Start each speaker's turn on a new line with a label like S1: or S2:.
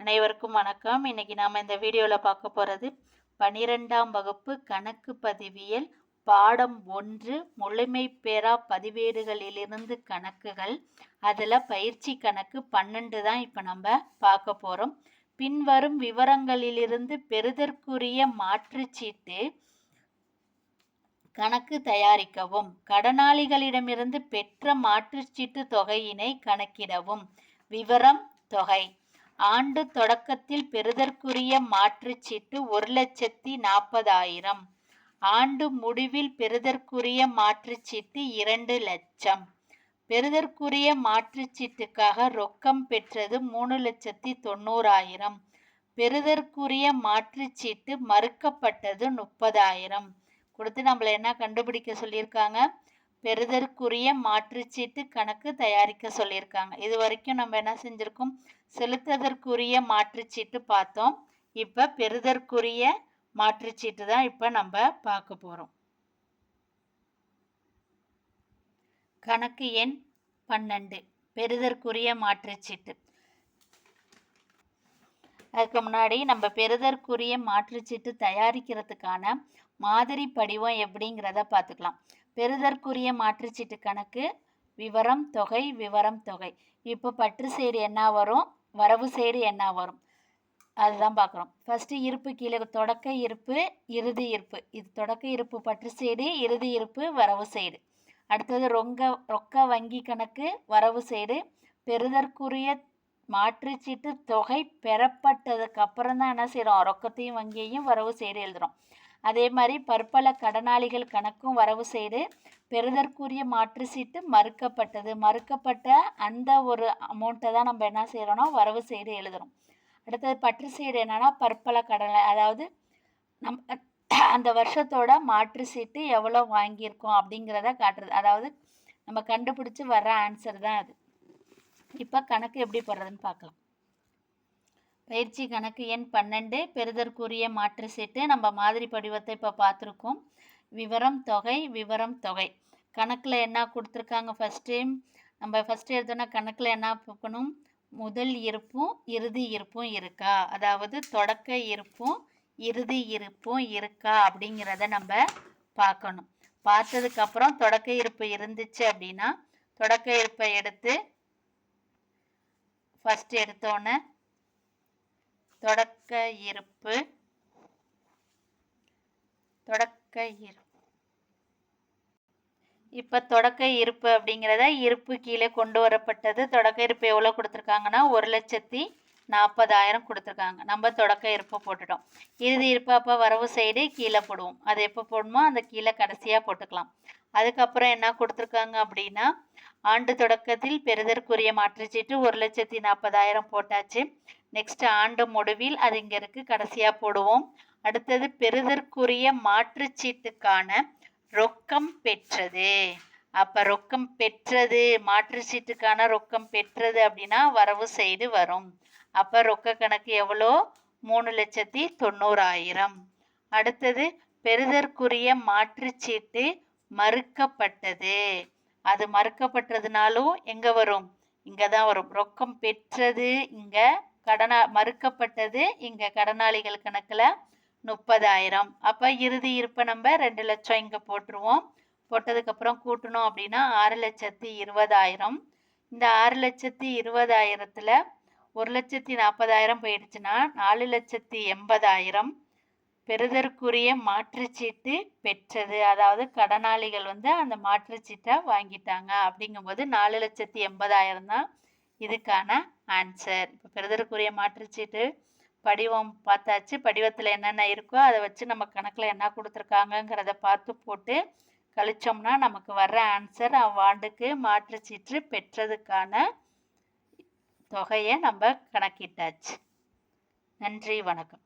S1: அனைவருக்கும் வணக்கம். இன்னைக்கு நாம இந்த வீடியோவில் பார்க்க போகிறது 12ஆம் வகுப்பு கணக்கு பதிவியல் பாடம் 1 முழுமை பெறா பதிவேடுகளிலிருந்து கணக்குகள். அதில் பயிற்சி கணக்கு 12 தான் இப்போ நம்ம பார்க்க போகிறோம். பின்வரும் விவரங்களிலிருந்து பெறுதற்குரிய மாற்றுச்சீட்டு கணக்கு தயாரிக்கவும். கடனாளிகளிடமிருந்து பெற்ற மாற்றுச்சீட்டு தொகையினை கணக்கிடவும். விவரம் தொகை. ஆண்டு தொடக்கத்தில் பெறுதற்குரிய மாற்றுச்சீட்டு 1,40,000. ஆண்டு முடிவில் பெறுதற்குரிய மாற்றுச்சீட்டு 2,00,000. பெறுதற்குரிய மாற்றுச்சீட்டுக்காக ரொக்கம் பெற்றது 3,90,000. பெறுதற்குரிய மாற்றுச்சீட்டு மறுக்கப்பட்டது 30,000. கொடுத்து நம்மளை என்ன கண்டுபிடிக்க சொல்லியிருக்காங்க? பெறுதற்குரிய மாற்றுச்சீட்டு கணக்கு தயாரிக்க சொல்லியிருக்காங்க. இது வரைக்கும் நம்ம என்ன செஞ்சுருக்கோம்? செலுத்துதற்குரிய மாற்றுச்சீட்டு பார்த்தோம். இப்போ பெறுதற்குரிய மாற்றுச்சீட்டு தான் இப்போ நம்ம பார்க்க போகிறோம். கணக்கு எண் 12 பெறுதற்குரிய மாற்றுச்சீட்டு. அதுக்கு முன்னாடி நம்ம பெறுதற்குரிய மாற்றுச்சீட்டு தயாரிக்கிறதுக்கான மாதிரி படிவம் எப்படிங்கிறத பார்த்துக்கலாம். பெறுதற்குரிய மாற்றுச்சீட்டு கணக்கு விவரம் தொகை விவரம் தொகை. இப்போ பற்று சைடு என்ன வரும், வரவு சைடு என்ன வரும், அதுதான் பார்க்குறோம். ஃபஸ்ட்டு இருப்பு கீழே தொடக்க இருப்பு இறுதி இருப்பு. இது தொடக்க இருப்பு பற்று சைடு, இறுதி இருப்பு வரவு சைடு. அடுத்தது ரொக்க வங்கி கணக்கு வரவு சைடு. பெறுதற்குரிய மாற்றுச்சீட்டு தொகை பெறப்பட்டதுக்கு அப்புறம் தான் என்ன செய்கிறோம்? ரொக்கத்தையும் வங்கியையும் வரவு சைடு எழுதுகிறோம். அதே மாதிரி பற்பல கடனாளிகள் கணக்கும் வரவு சைடு. பெறுதற்குரிய மாற்றுச்சீட்டு மறுக்கப்பட்ட அந்த ஒரு அமௌண்ட்டை தான் நம்ம என்ன செய்கிறோம்னா வரவு சைடு எழுதுகிறோம். அடுத்தது பற்று சைடு என்னன்னா பற்பல கடனை, அதாவது நம்ம அந்த வருஷத்தோட மாற்றுச்சீட்டு எவ்வளோ வாங்கியிருக்கோம் அப்படிங்கிறத காட்டுறது. அதாவது நம்ம கண்டுபிடிச்சி வர்ற ஆன்சர் தான் அது. இப்போ கணக்கு எப்படி போடுறதுன்னு பார்க்கலாம். பயிற்சி கணக்கு எண் 12 பெறுதற்குரிய மாற்றுச்சீட்டு. நம்ம மாதிரி படிவத்தை இப்போ பார்த்துருக்கோம். விவரம் தொகை விவரம் தொகை. கணக்கில் என்ன கொடுத்துருக்காங்க? நம்ம ஃபஸ்ட்டு எடுத்தோன்னா கணக்கில் என்ன பார்க்கணும்? முதல் இருப்பும் இறுதி இருப்பும் இருக்கா, அதாவது தொடக்க இருப்பும் இறுதி இருப்பும் இருக்கா அப்படிங்கிறத நம்ம பார்க்கணும். பார்த்ததுக்கப்புறம் தொடக்க இருப்பு இருந்துச்சு அப்படின்னா தொடக்க இருப்பை எடுத்து ஃபஸ்ட்டு எடுத்தோன்னே தொடக்க இருப்பு இப்போ தொடக்க இருப்பு அப்படிங்கிறத இருப்பு கீழே கொண்டு வரப்பட்டது. தொடக்க இருப்பு எவ்வளோ கொடுத்துருக்காங்கன்னா 1,40,000 கொடுத்துருக்காங்க. நம்ம தொடக்க இருப்பு போட்டுட்டோம். இறுதி இருப்பு அப்போ வரவு சைடு கீழே போடுவோம். அது எப்போ போடணுமோ அந்த கீழே கடைசியாக போட்டுக்கலாம். அதுக்கப்புறம் என்ன கொடுத்துருக்காங்க அப்படின்னா ஆண்டு தொடக்கத்தில் பெறுதற்குரிய மாற்றுச்சீட்டு 1,40,000 போட்டாச்சு. நெக்ஸ்ட் ஆண்டு முடிவில் அது இங்கே இருக்குது, கடைசியாக போடுவோம். அடுத்தது பெறுதற்குரிய மாற்றுச்சீட்டுக்கான ரொக்கம் பெற்றது. அப்போ ரொக்கம் பெற்றது, மாற்றுச்சீட்டுக்கான ரொக்கம் பெற்றது அப்படின்னா வரவு சைடு வரும். அப்போ ரொக்க கணக்கு எவ்வளோ? 3,90,000. அடுத்தது பெறுதற்குரிய மாற்றுச்சீட்டு மறுக்கப்பட்டது. அது மறுக்கப்பட்டதுனாலும் எங்கே வரும்? இங்கே தான் வரும். ரொக்கம் பெற்றது இங்கே, மறுக்கப்பட்டது இங்கே கடனாளிகள் கணக்கில் 30,000. அப்போ இறுதி இருப்பை நம்ம 2,00,000 இங்கே போட்டுருவோம். போட்டதுக்கப்புறம் கூட்டணும் அப்படின்னா 6,20,000. இந்த 6,20,000த்தில் 1,40,000 போயிடுச்சுன்னா 4,80,000 பெறுதற்குரிய மாற்றுச்சீட்டு பெற்றது. அதாவது கடனாளிகள் அந்த மாற்றுச்சீட்டை வாங்கிட்டாங்க. அப்படிங்கும்போது 4,80,000 தான் இதுக்கான ஆன்சர். இப்போ பெறுதற்குரிய மாற்றுச்சீட்டு படிவம் பார்த்தாச்சு. படிவத்தில் என்னென்ன இருக்கோ அதை வச்சு நம்ம கணக்கில் என்ன கொடுத்துருக்காங்கங்கிறத பார்த்து போட்டு கழிச்சோம்னா நமக்கு வர்ற ஆன்சர் அவ்வாண்டுக்கு மாற்றுச்சீட்டு பெற்றதுக்கான தொகையை நம்ம கணக்கிட்டாச்சு. நன்றி, வணக்கம்.